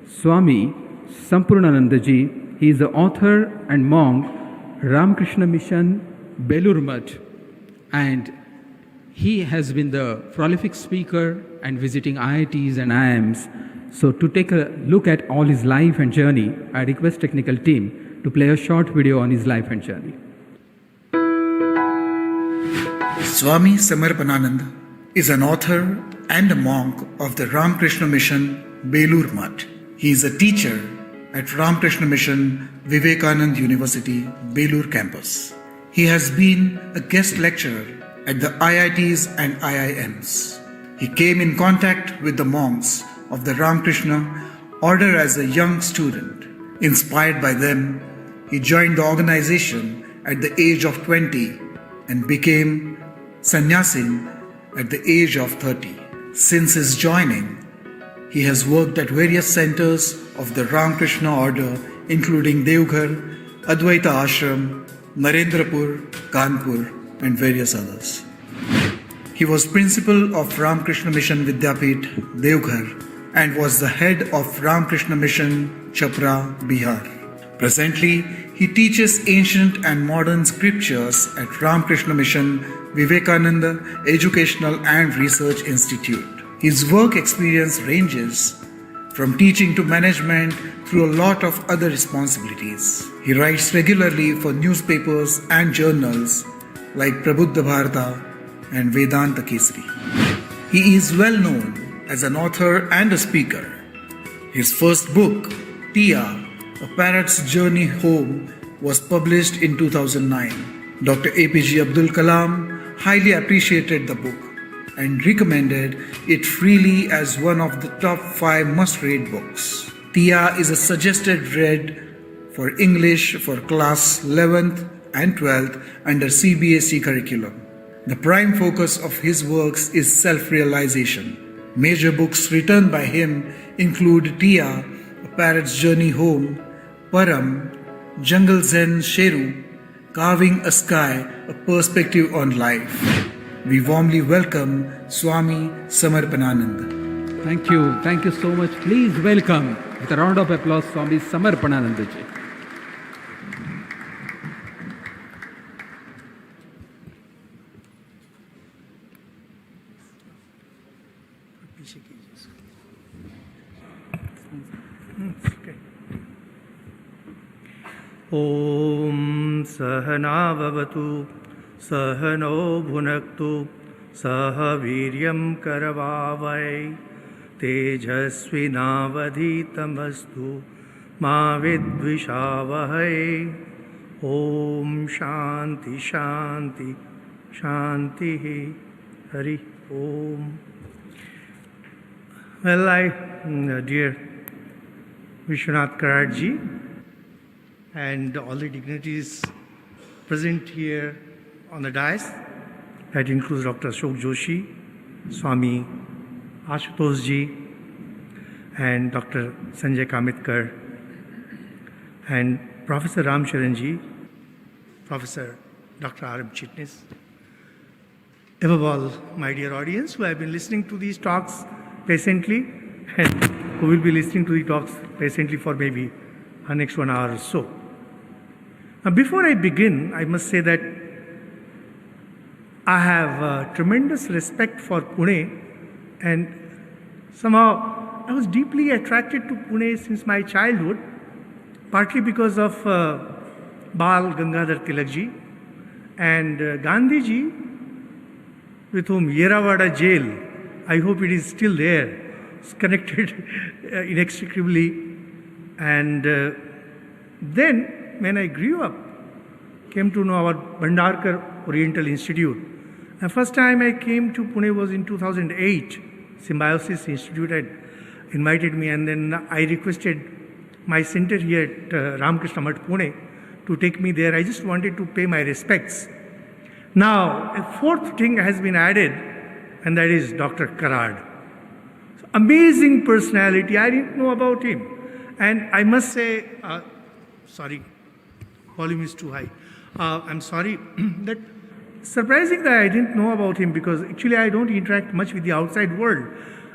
Swami Samarpanananda ji. He is the author and monk, Ramakrishna Mission, Belur Math, and he has been the prolific speaker and visiting IITs and IIMs. So to take a look at all his life and journey, I request technical team to play a short video on his life and journey. Swami Samarpanananda is an author and a monk of the Ramakrishna Mission, Belur Math. He is a teacher at Ramakrishna Mission, Vivekananda University, Belur campus. He has been a guest lecturer at the IITs and IIMs. He came in contact with the monks of the Ramakrishna order as a young student. Inspired by them, he joined the organization at the age of 20 and became sannyasin at the age of 30. Since his joining, he has worked at various centers of the Ramakrishna order, including Devghar, Advaita Ashram, Narendrapur, Kanpur, and various others. He was principal of Ramakrishna Mission Vidyapit, Devghar, and was the head of Ramakrishna Mission, Chapra, Bihar. Presently, he teaches ancient and modern scriptures at Ramakrishna Mission, Vivekananda Educational and Research Institute. His work experience ranges from teaching to management through a lot of other responsibilities. He writes regularly for newspapers and journals like Prabuddha Bharata and Vedanta Kesari. He is well known as an author and a speaker. His first book, Tia, A Parrot's Journey Home, was published in 2009. Dr. APJ Abdul Kalam highly appreciated the book and recommended it freely as one of the top 5 must-read books. Tia is a suggested read for English for class 11th and 12th under CBSE curriculum. The prime focus of his works is self-realization. Major books written by him include Tia, A Parrot's Journey Home, Param, Jungle Zen Sheru, Carving a Sky, A Perspective on Life. We warmly welcome Swami Samarpanananda. Thank you so much. Please welcome with a round of applause Swami Samarpanananda ji. ॐ सहनाववतु सहनो भुनक्तु सह वीर्यं करवावहै तेजस्विनावधीतमस्तु मा विद्विषावहै ॐ शान्ति शान्ति शान्तिः हरि ॐ. Well, dear Vishwanath Karad ji and all the dignitaries present here on the dais, that includes Dr. Ashok Joshi, Swami Ashutosh ji, and Dr. Sanjay Kamitkar, and Professor Ram Charan ji, Professor Dr. R.M. Chitnis. Above all, my dear audience who have been listening to these talks patiently and who will be listening to the talks patiently for maybe the next 1 hour or so. Now, before I begin, I must say that I have tremendous respect for Pune, and somehow I was deeply attracted to Pune since my childhood, partly because of Bal Gangadhar Tilak ji and Gandhi ji, with whom Yerawada jail, I hope it is still there, it's connected inextricably. And then when I grew up, came to know about Bhandarkar Oriental Institute. The first time I came to Pune was in 2008. Symbiosis Institute had invited me, and then I requested my center here at Ramakrishna Math Pune to take me there. I just wanted to pay my respects. Now, a fourth thing has been added, and that is Dr. Karad. So, amazing personality. I didn't know about him. And I must say, sorry, volume is too high. I'm sorry. That surprising that I didn't know about him, because actually I don't interact much with the outside world.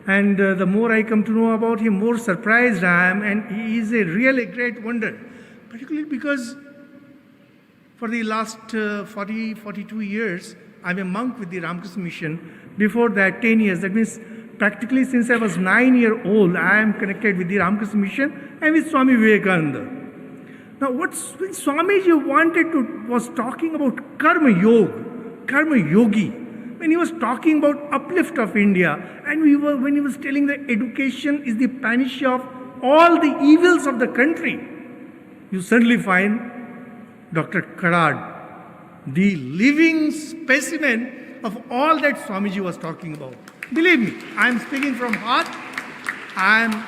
And the more I come to know about him, more surprised I am, and he is a really great wonder, particularly because for the last 42 years, I'm a monk with the Ramakrishna Mission. Before that, 10 years. That means practically since I was 9 years old, I am connected with the Ramakrishna Mission and with Swami Vivekananda. Now, when Swamiji was talking about Karma Yoga, Karma Yogi, when he was talking about uplift of India, and when he was telling that education is the panacea of all the evils of the country, you suddenly find Dr. Karad, the living specimen of all that Swamiji was talking about. Believe me, I am speaking from heart. I am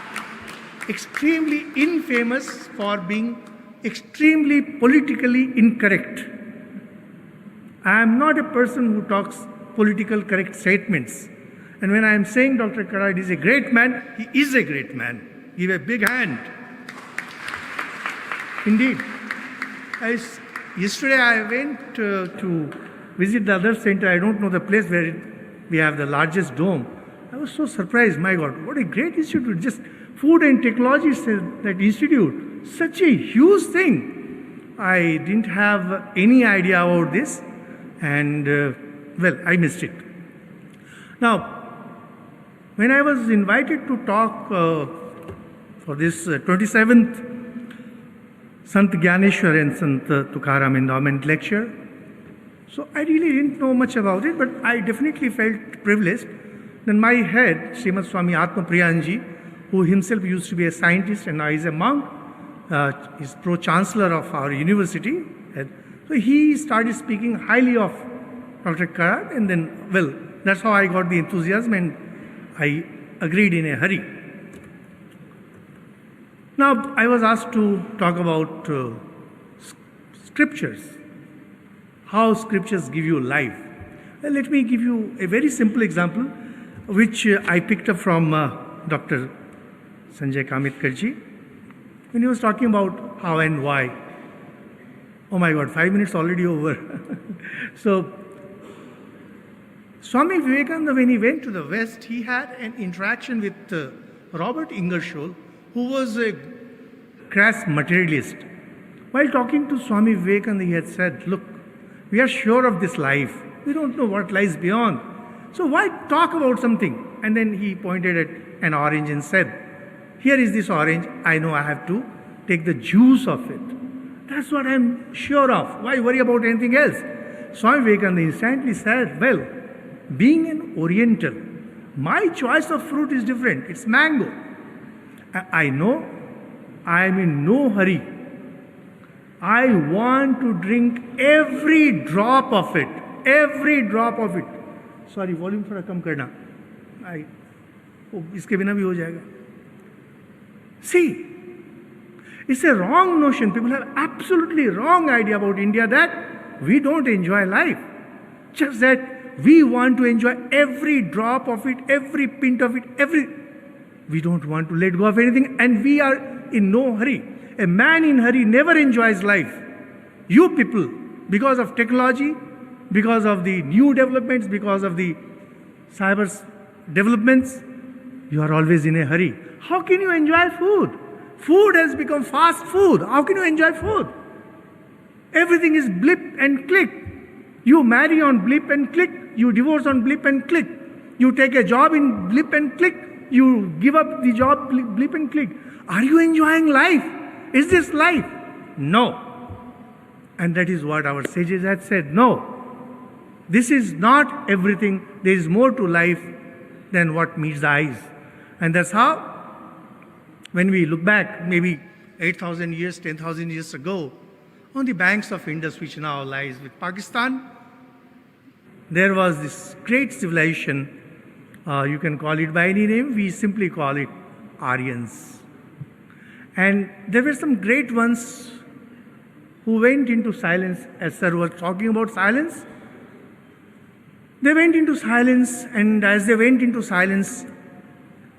extremely infamous for being extremely politically incorrect. I am not a person who talks political correct statements. And when I am saying Dr. Karad is a great man, he is a great man. Give a big hand. Indeed. Yesterday I went to visit the other center. I don't know the place where we have the largest dome. I was so surprised. My God, what a great institute. Just food and technology, that institute. Such a huge thing. I didn't have any idea about this. And, I missed it. Now, when I was invited to talk for this 27th Sant Gyaneshwar and Sant Tukaram Endowment Lecture, so I really didn't know much about it, but I definitely felt privileged. Then my head, Srimad Swami Atma Priyanji, who himself used to be a scientist and now is a monk, is pro-chancellor of our university. So he started speaking highly of Dr. Karad, and then, that's how I got the enthusiasm and I agreed in a hurry. Now, I was asked to talk about scriptures, how scriptures give you life. Well, let me give you a very simple example, which I picked up from Dr. Sanjay Kamitkarji, when he was talking about how and why. Oh my God, 5 minutes already over. So, Swami Vivekananda, when he went to the West, he had an interaction with Robert Ingersoll, who was a crass materialist. While talking to Swami Vivekananda, he had said, look, we are sure of this life. We don't know what lies beyond. So why talk about something? And then he pointed at an orange and said, here is this orange. I know I have to take the juice of it. That's what I'm sure of. Why worry about anything else? Swami Vivekananda instantly said, well, being an Oriental, my choice of fruit is different. It's mango. I know I am in no hurry. I want to drink every drop of it. Every drop of it. Sorry, volume थोड़ा कम करना. इसके बिना भी हो जाएगा. See, it's a wrong notion. People have absolutely wrong idea about India that we don't enjoy life. Just that we want to enjoy every drop of it, every pint of it, we don't want to let go of anything, and we are in no hurry. A man in hurry never enjoys life. You people, because of technology, because of the new developments, because of the cyber developments, you are always in a hurry. How can you enjoy food? Food has become fast food. How can you enjoy food? Everything is blip and click. You marry on blip and click. You divorce on blip and click. You take a job in blip and click. You give up the job, blip and click. Are you enjoying life? Is this life? No. And that is what our sages had said. No. This is not everything. There is more to life than what meets the eyes. And that's how, when we look back, maybe 8,000 years, 10,000 years ago, on the banks of Indus, which now lies with Pakistan, there was this great civilization. You can call it by any name. We simply call it Aryans. And there were some great ones who went into silence. As Sir was talking about silence, they went into silence, and as they went into silence,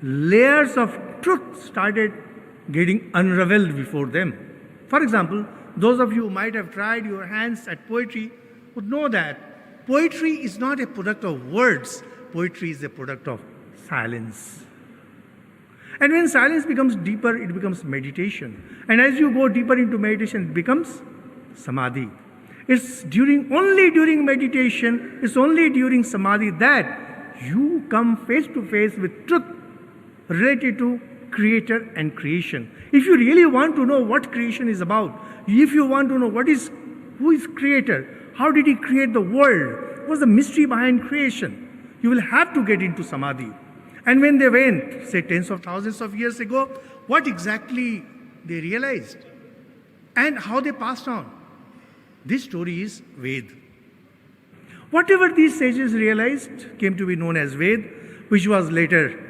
layers of truth started getting unraveled before them. For example, those of you who might have tried your hands at poetry would know that poetry is not a product of words. Poetry is a product of silence. And when silence becomes deeper, it becomes meditation. And as you go deeper into meditation, it becomes samadhi. It's only during meditation, it's only during samadhi that you come face to face with truth related to creator and creation. If you really want to know what creation is about, if you want to know who is creator, how did he create the world, what's the mystery behind creation, you will have to get into samadhi. And when they went, say tens of thousands of years ago, what exactly they realized and how they passed on. This story is Ved. Whatever these sages realized came to be known as Ved, which was later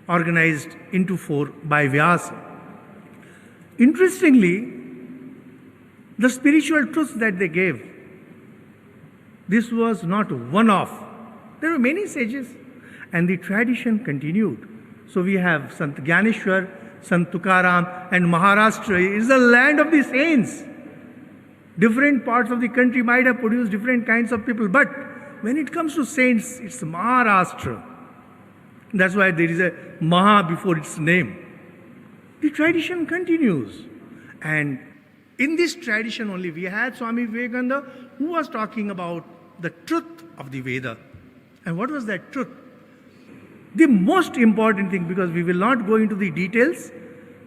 organized into 4 by Vyasa. Interestingly, the spiritual truths that they gave, this was not one-off. There were many sages, and the tradition continued. So we have Sant Gyaneshwar, Sant Tukaram, and Maharashtra is the land of the saints. Different parts of the country might have produced different kinds of people, but when it comes to saints, it's Maharashtra. That's why there is a Maha before its name. The tradition continues. And in this tradition only, we had Swami Vivekananda, who was talking about the truth of the Veda. And what was that truth? The most important thing, because we will not go into the details,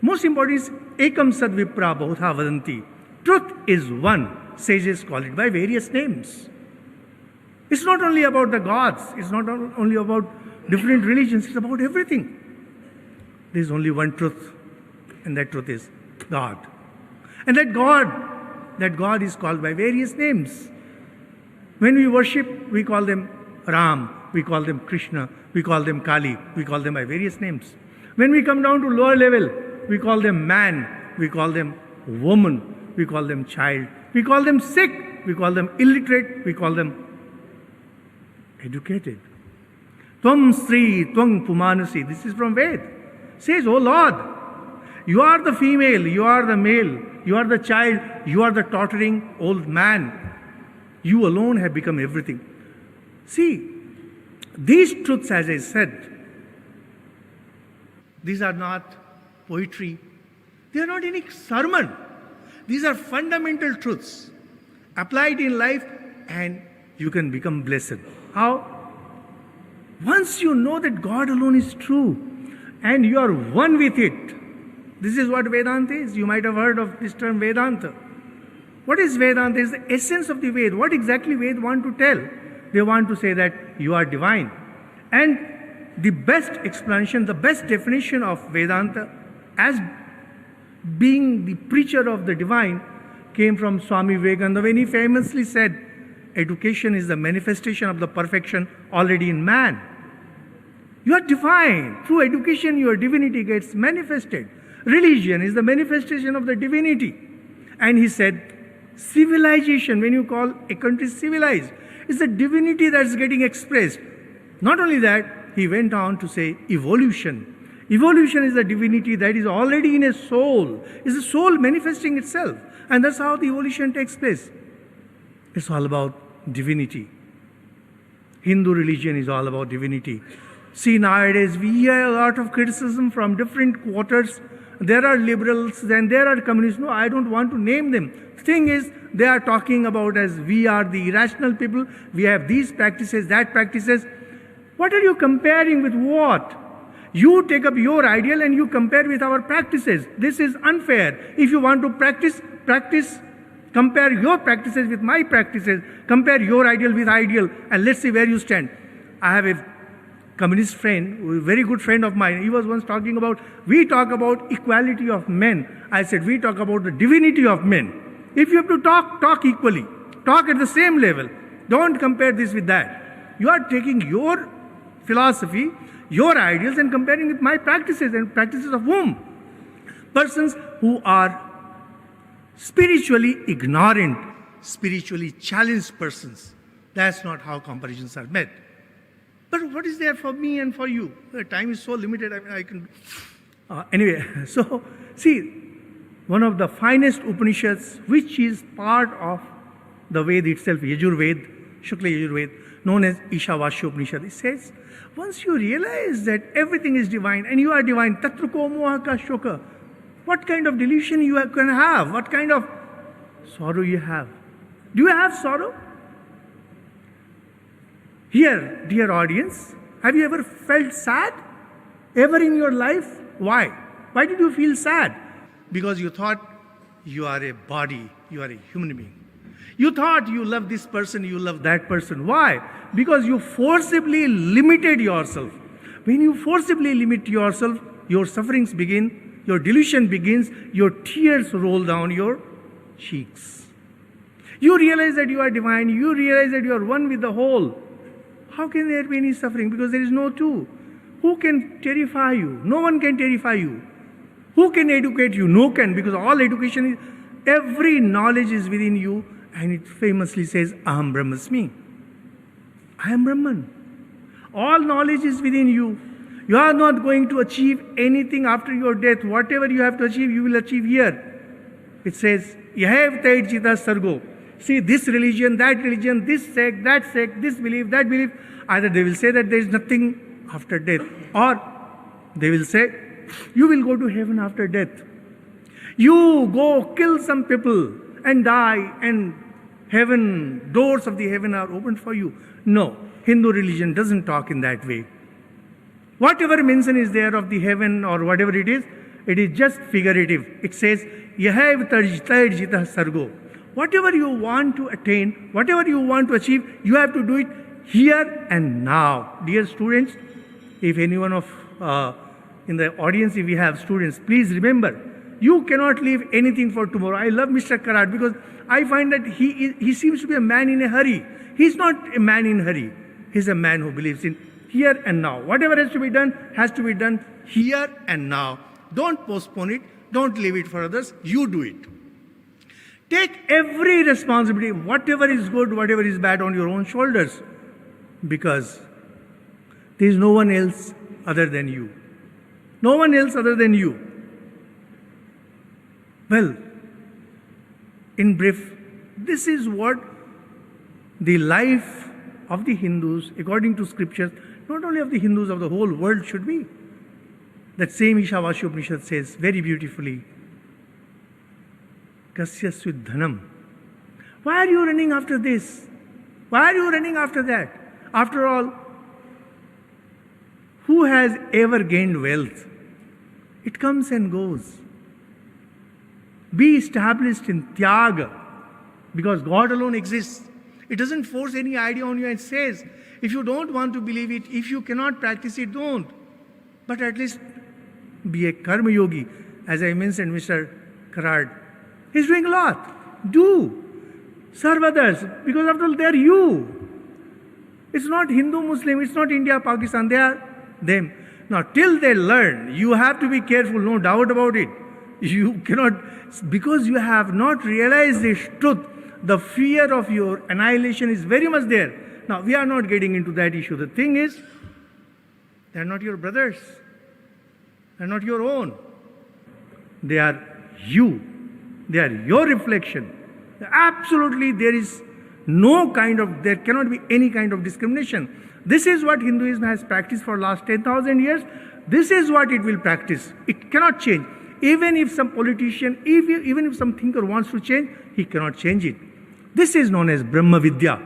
most important is Ekam Sad Vipra Bahutha Vadanti. Truth is one. Sages call it by various names. It's not only about the gods, it's not only about different religions, it's about everything. There is only one truth, and that truth is God. And that God is called by various names. When we worship, we call them Ram, we call them Krishna, we call them Kali, we call them by various names. When we come down to lower level, we call them man, we call them woman, we call them child, we call them sick, we call them illiterate, we call them educated. Tvam Sri, Tvam Pumanasi, this is from Ved. Says, oh Lord, you are the female, you are the male, you are the child, you are the tottering old man. You alone have become everything. See, these truths, as I said, these are not poetry. They are not any sermon. These are fundamental truths applied in life, and you can become blessed. How? Once you know that God alone is true and you are one with it. This is what Vedanta is. You might have heard of this term Vedanta. What is Vedanta? It's the essence of the Ved. What exactly Ved want to tell? They want to say that you are divine. And the best explanation, the best definition of Vedanta as being the preacher of the divine came from Swami Vivekananda when he famously said, education is the manifestation of the perfection already in man. You are divine. Through education, your divinity gets manifested. Religion is the manifestation of the divinity. And he said, civilization, when you call a country civilized, is the divinity that's getting expressed. Not only that, he went on to say evolution. Evolution is the divinity that is already in a soul. It's the soul manifesting itself. And that's how the evolution takes place. It's all about divinity. Hindu religion is all about divinity. See, nowadays we hear a lot of criticism from different quarters. There are liberals, then there are communists. No, I don't want to name them. The thing is, they are talking about as we are the irrational people. We have these practices, that practices. What are you comparing with what? You take up your ideal and you compare with our practices. This is unfair. If you want to practice, compare your practices with my practices, compare your ideal with ideal, and let's see where you stand. I have a communist friend, a very good friend of mine. He was once talking about, we talk about equality of men. I said, we talk about the divinity of men. If you have to talk equally. Talk at the same level. Don't compare this with that. You are taking your philosophy, your ideals, and comparing with my practices, and practices of whom? Persons who are spiritually ignorant, spiritually challenged persons. That's not how comparisons are made. But what is there for me and for you? The time is so limited, I can... Anyway, so see, one of the finest Upanishads, which is part of the Ved itself, Yajurved, Shukla Yajurved, known as Ishavasyopanishad. It says, once you realize that everything is divine and you are divine, tatra ko moha ka shoka, what kind of delusion you can have? What kind of sorrow you have? Do you have sorrow? Here, dear audience, have you ever felt sad? Ever in your life? Why? Why did you feel sad? Because you thought you are a body, you are a human being. You thought you love this person, you love that person. Why? Because you forcibly limited yourself. When you forcibly limit yourself, your sufferings begin, your delusion begins, your tears roll down your cheeks. You realize that you are divine, you realize that you are one with the whole. How can there be any suffering? Because there is no two. Who can terrify you? No one can terrify you. Who can educate you? No can, because all education is, every knowledge is within you, and it famously says, Aham Brahmasmi. I am Brahman. All knowledge is within you. You are not going to achieve anything after your death. Whatever you have to achieve, you will achieve here. It says, editefd sargo. See, this religion, this sect, this belief, that belief. Either they will say that there is nothing after death, or they will say, you will go to heaven after death. You go kill some people and die, and heaven, doors of the heaven are opened for you. No, Hindu religion doesn't talk in that way. Whatever mention is there of the heaven or whatever it is just figurative. It says, editefd sargo. Whatever you want to attain, whatever you want to achieve, you have to do it here and now. Dear students, if anyone of in the audience, if we have students, please remember, you cannot leave anything for tomorrow. I love Mr. Karat because I find that he seems to be a man in a hurry. He's not a man in a hurry. He's a man who believes in here and now. Whatever has to be done here and now. Don't postpone it. Don't leave it for others. You do it. Take every responsibility, whatever is good, whatever is bad, on your own shoulders, because there is no one else other than you. No one else other than you. Well, in brief, this is what the life of the Hindus, according to scriptures, not only of the Hindus, of the whole world should be. That same Ishavasyopanishad says very beautifully, Kasya Svidhanam. Why are you running after this? Why are you running after that? After all, who has ever gained wealth? It comes and goes. Be established in Tyaga, because God alone exists. It doesn't force any idea on you and says, if you don't want to believe it, if you cannot practice it, don't. But at least be a karma yogi. As I mentioned, Mr. Karat, he's doing a lot. Do. Serve others, because after all, they are you. It's not Hindu, Muslim, it's not India, Pakistan, they are them. Now, till they learn, you have to be careful, no doubt about it. You cannot, because you have not realized this truth, the fear of your annihilation is very much there. Now, we are not getting into that issue. The thing is, they are not your brothers. They are not your own. They are you. They are your reflection. Absolutely, there cannot be any kind of discrimination. This is what Hinduism has practiced for the last 10,000 years. This is what it will practice. It cannot change. Even if some politician, even if some thinker wants to change, he cannot change it. This is known as Brahma Vidya.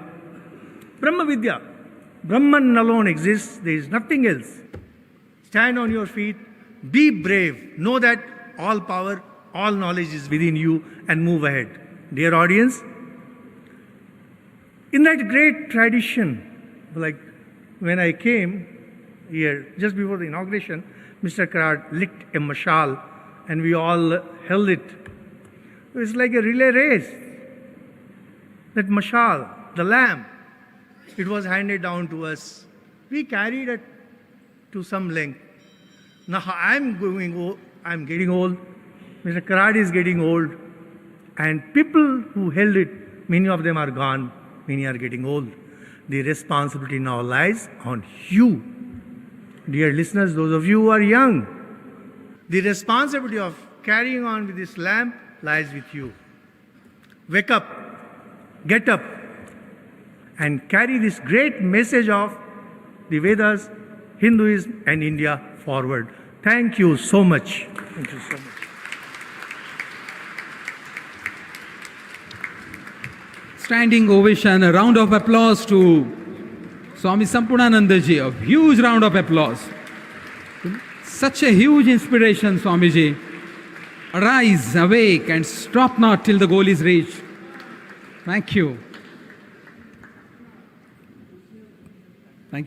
Brahma Vidya. Brahman alone exists. There is nothing else. Stand on your feet. Be brave. Know that all power, all knowledge is within you, and move ahead. Dear audience, in that great tradition, like when I came here, just before the inauguration, Mr. Karat lit a mashal and we all held it. It was like a relay race. That mashal, the lamp, it was handed down to us. We carried it to some length. Now I'm getting old. Mr. Karat is getting old. And people who held it, many of them are gone. Many are getting old. The responsibility now lies on you. Dear listeners, those of you who are young, the responsibility of carrying on with this lamp lies with you. Wake up, get up, and carry this great message of the Vedas, Hinduism, and India forward. Thank you so much. Thank you so much. Standing ovation, a round of applause to Swami Samarpanananda ji. A huge round of applause. Such a huge inspiration, Swamiji. Arise, awake, and stop not till the goal is reached. Thank you. Thank you.